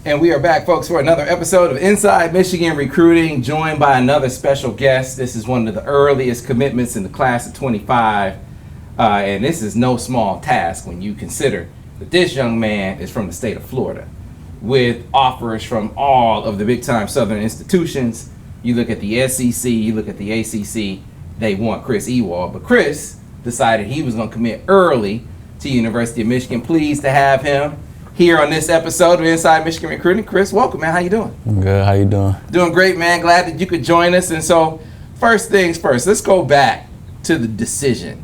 And we are back, folks, for another episode of Inside Michigan Recruiting, joined by another special guest. This is one of the earliest commitments in the class of 25, and this is no small task when you consider that this young man is from the state of Florida, with offers from all of the big-time Southern institutions. You look at the SEC, you look at the ACC, they want Chris Ewald, but Chris decided he was going to commit early to University of Michigan. Pleased to have him here on this episode of Inside Michigan Recruiting. Chris, welcome, man. How you doing? I'm good. How you doing? Doing great, man. Glad that you could join us. And so, first things first, let's go back to the decision.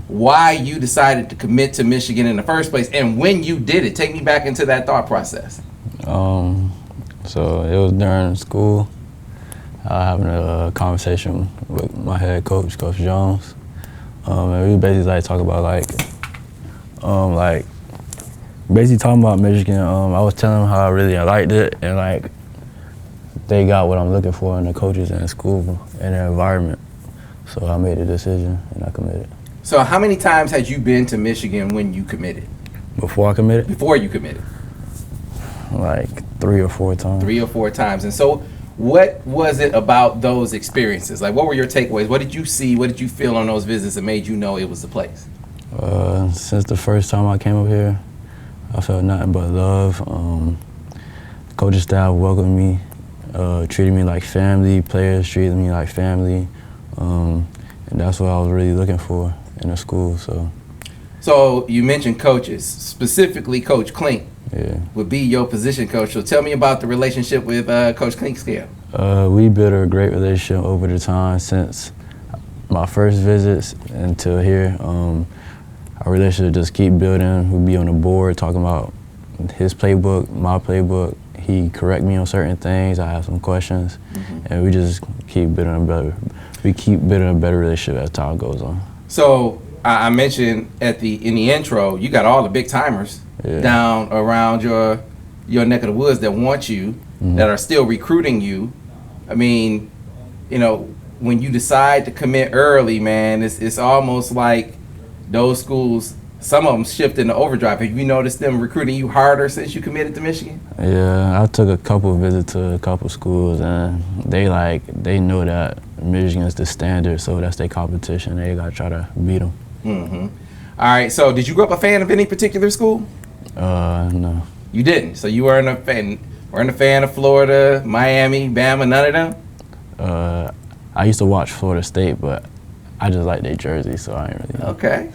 Why you decided to commit to Michigan in the first place, and when you did it. Take me back into that thought process. So it was during school. Having a conversation with my head coach, Coach Jones. And we basically talk about basically talking about Michigan. I was telling them how I really liked it, and they got what I'm looking for in the coaches and the school and the environment. So I made a decision and I committed. So how many times had you been to Michigan when you committed? Before I committed? Before you committed. 3 or 4 times. 3 or 4 times. And so what was it about those experiences? What were your takeaways? What did you see? What did you feel on those visits that made you know it was the place? Since the first time I came up here, I felt nothing but love. The coaching staff welcomed me, treated me like family. Players treated me like family. And that's what I was really looking for in a school. So you mentioned coaches, specifically Coach Klink. Yeah. Would be your position coach. So tell me about the relationship with Coach Klink's. We built a great relationship over the time since my first visits until here. Our relationship just keep building. We'd be on the board talking about his playbook, my playbook. He correct me on certain things. I have some questions, and we just keep building a better. We keep building a better relationship as time goes on. So I mentioned in the intro, you got all the big timers down around your neck of the woods that want you, that are still recruiting you. I mean, when you decide to commit early, man, it's almost like those schools, some of them shift into overdrive. Have you noticed them recruiting you harder since you committed to Michigan? Yeah, I took a couple of visits to a couple schools, and they know that Michigan is the standard, so that's their competition. They got to try to beat them. All right, so did you grow up a fan of any particular school? No. You didn't? So you weren't a fan of Florida, Miami, Bama, none of them? I used to watch Florida State, but I just like their jersey, so I ain't really know. Okay.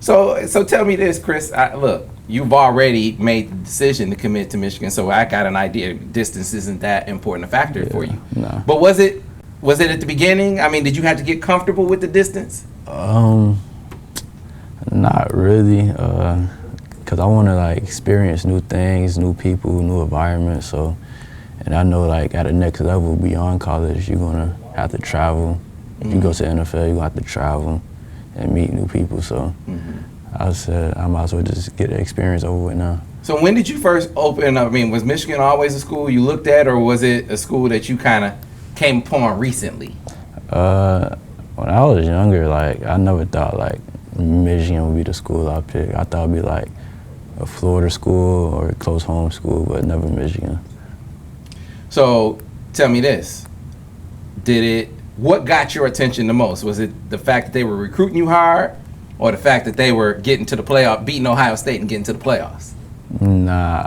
So tell me this, Chris. Look, you've already made the decision to commit to Michigan, so I got an idea. Distance isn't that important a factor for you. No. But was it at the beginning? I mean, did you have to get comfortable with the distance? Not really, because I want to experience new things, new people, new environments. So, and I know at the next level beyond college, you're gonna have to travel. If you go to the NFL, you're gonna have to travel and meet new people. So, I said I might as well just get the experience over with now. So when did you first open up? I mean, was Michigan always a school you looked at, or was it a school that you kind of came upon recently? When I was younger, I never thought Michigan would be the school I picked. I thought it'd be a Florida school or a close home school, but never Michigan. So tell me this, what got your attention the most? Was it the fact that they were recruiting you hard, or the fact that they were getting to the playoff, beating Ohio State and getting to the playoffs? Nah,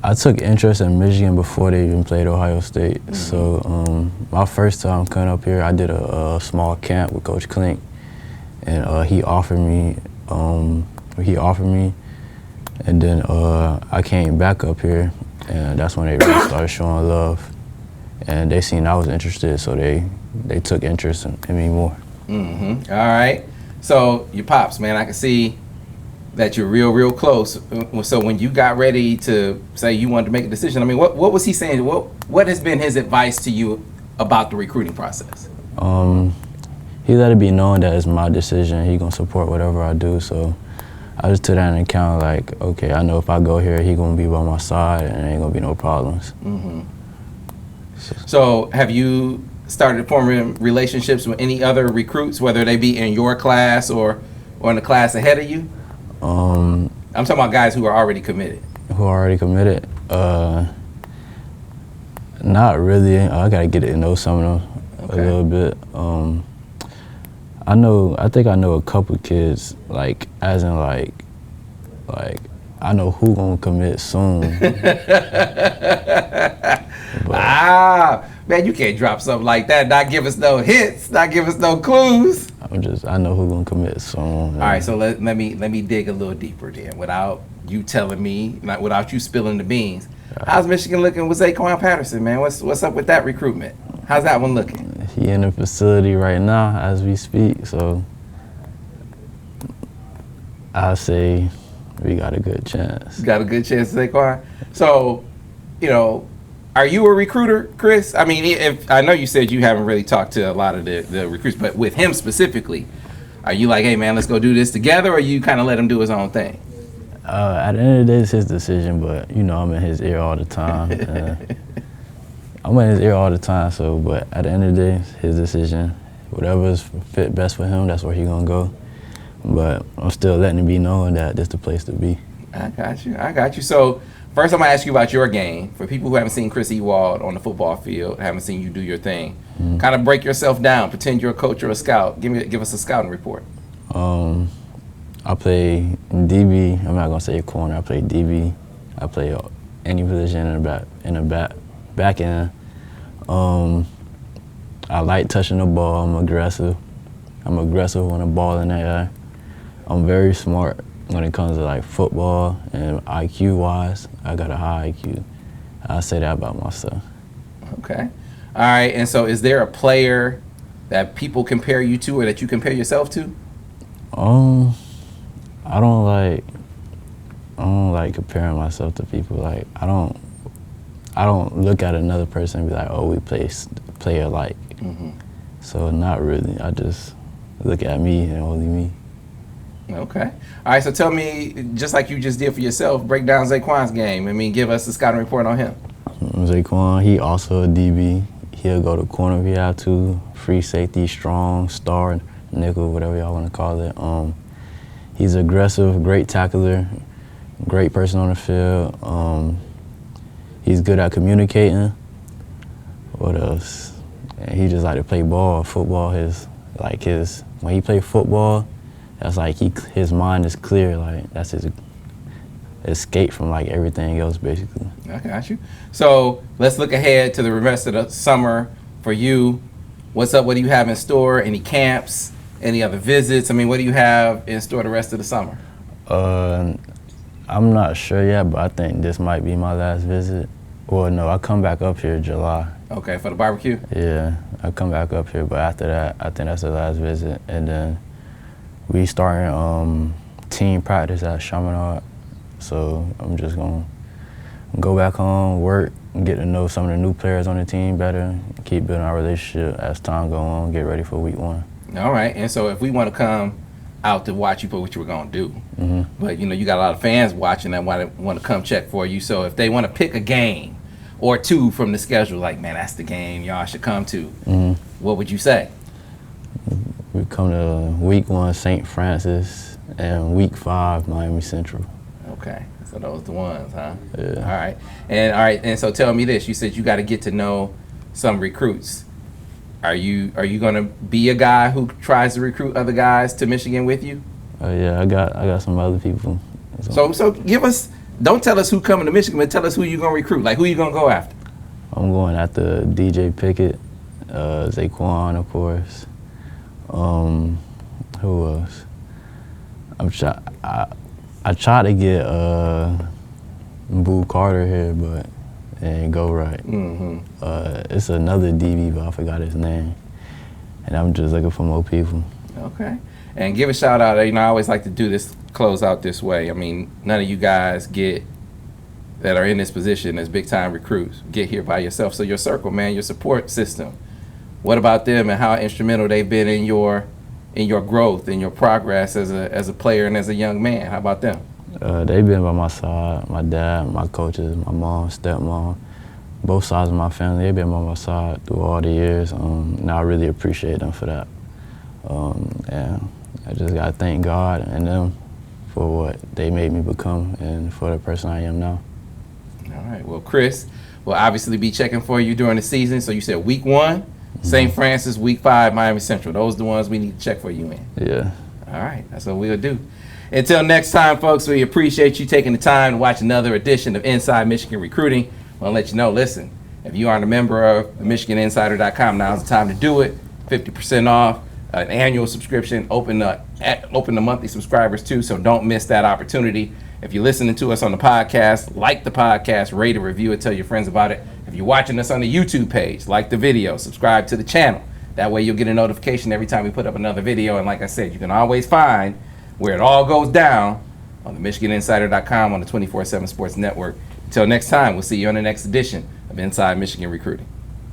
I took interest in Michigan before they even played Ohio State. So my first time coming up here, I did a small camp with Coach Klink, and he offered me, and then I came back up here, and that's when they really started showing love, and they seen I was interested, so they took interest in me more. All right. So your pops, man, I can see that you're real close. So when you got ready to say you wanted to make a decision, I mean, what was he saying? What has been his advice to you about the recruiting process? He let it be known that it's my decision. He gonna support whatever I do. So I just took that into account. Okay, I know if I go here, he gonna be by my side, and there ain't gonna be no problems. So have you started forming relationships with any other recruits, whether they be in your class or in the class ahead of you? I'm talking about guys who are already committed. who already committed? Not really. I gotta get to know some of them a little bit. I think I know a couple kids, like, as in like I know who gonna commit soon. Man, you can't drop something like that. Not give us no hints. Not give us no clues. I know who gonna commit soon. All right, so let me dig a little deeper then, without you telling me, without you spilling the beans. How's Michigan looking with Zaquan Patterson, man? What's up with that recruitment? How's that one looking? He in the facility right now as we speak, so I'll say we got a good chance. Got a good chance, Zaquan. So, are you a recruiter, Chris? I mean, if I know you said you haven't really talked to a lot of the recruits, but with him specifically, are you like, hey man, let's go do this together, or you kind of let him do his own thing? At the end of the day, it's his decision, but I'm in his ear all the time. I'm in his ear all the time, but at the end of the day, it's his decision. Whatever's fit best for him, that's where he's gonna go. But I'm still letting him be known that this is the place to be. I got you. So first I'm gonna ask you about your game. For people who haven't seen Chris Ewald on the football field, haven't seen you do your thing, kind of break yourself down, pretend you're a coach or a scout. Give us a scouting report. I play DB. I'm not gonna say corner. I play DB. I play any position in the back end. I like touching the ball. I'm aggressive. When the ball in the air. I'm very smart when it comes to like football and IQ wise. I got a high IQ. I say that about myself. Okay. All right. And so, is there a player that people compare you to, or that you compare yourself to? I don't like comparing myself to people. Like I don't look at another person and be like, oh, we play alike. So not really. I just look at me and only me. Okay. All right. So tell me, just like you just did for yourself, break down Zaquan's game. I mean, give us a scouting report on him. Zaquan, he also a DB. He'll go to corner if he have to. Free safety, strong, star, nickel, whatever y'all want to call it. He's aggressive, great tackler, great person on the field. He's good at communicating. What else? And he just like to play ball. Football, when he play football, that's like his mind is clear. Like that's his escape from like everything else, basically. I got you. So let's look ahead to the rest of the summer for you. What's up? What do you have in store? Any camps? Any other visits? I mean, what do you have in store the rest of the summer? I'm not sure yet, but I think this might be my last visit. Well, no, I come back up here in July. Okay, for the barbecue? Yeah, I come back up here, but after that, I think that's the last visit. And then we starting team practice at Chaminade. So I'm just gonna go back home, work, get to know some of the new players on the team better, keep building our relationship as time go on, get ready for week 1. All right, and so if we want to come out to watch you for what you were going to do, but you got a lot of fans watching that want to come check for you, so if they want to pick a game or two from the schedule, like, man, that's the game y'all should come to, what would you say? We come to week 1, St. Francis, and week 5, Miami Central. Okay, so those the ones, huh? Yeah. All right, and so tell me this, you said you got to get to know some recruits. Are you gonna be a guy who tries to recruit other guys to Michigan with you? Yeah, I got some other people. So give us. Don't tell us who coming to Michigan, but tell us who you gonna recruit. Like who you gonna go after? I'm going after DJ Pickett, Zaquan, of course. Who else? I tried to get Boo Carter here, but it ain't go right. It's another DB, but I forgot his name. And I'm just looking for more people. Okay. And give a shout out. I always like to do this, close out this way. I mean, none of you guys that are in this position as big time recruits get here by yourself. So your circle, man, your support system. What about them and how instrumental they've been in your growth, in your progress as a player and as a young man? How about them? They've been by my side, my dad, my coaches, my mom, stepmom, both sides of my family. They've been by my side through all the years, and I really appreciate them for that. And I just gotta thank God and them for what they made me become and for the person I am now. All right. Well, Chris, we'll obviously be checking for you during the season. So you said week 1, St. Francis, week 5, Miami Central. Those are the ones we need to check for you in. Yeah. All right. That's what we'll do. Until next time, folks, we appreciate you taking the time to watch another edition of Inside Michigan Recruiting. I want to let you know, listen, if you aren't a member of MichiganInsider.com, now's the time to do it. 50% off, an annual subscription, open to monthly subscribers too, so don't miss that opportunity. If you're listening to us on the podcast, like the podcast, rate and review it, tell your friends about it. If you're watching us on the YouTube page, like the video, subscribe to the channel. That way you'll get a notification every time we put up another video. And like I said, you can always find where it all goes down on the MichiganInsider.com on the 24/7 Sports Network. Until next time, we'll see you on the next edition of Inside Michigan Recruiting.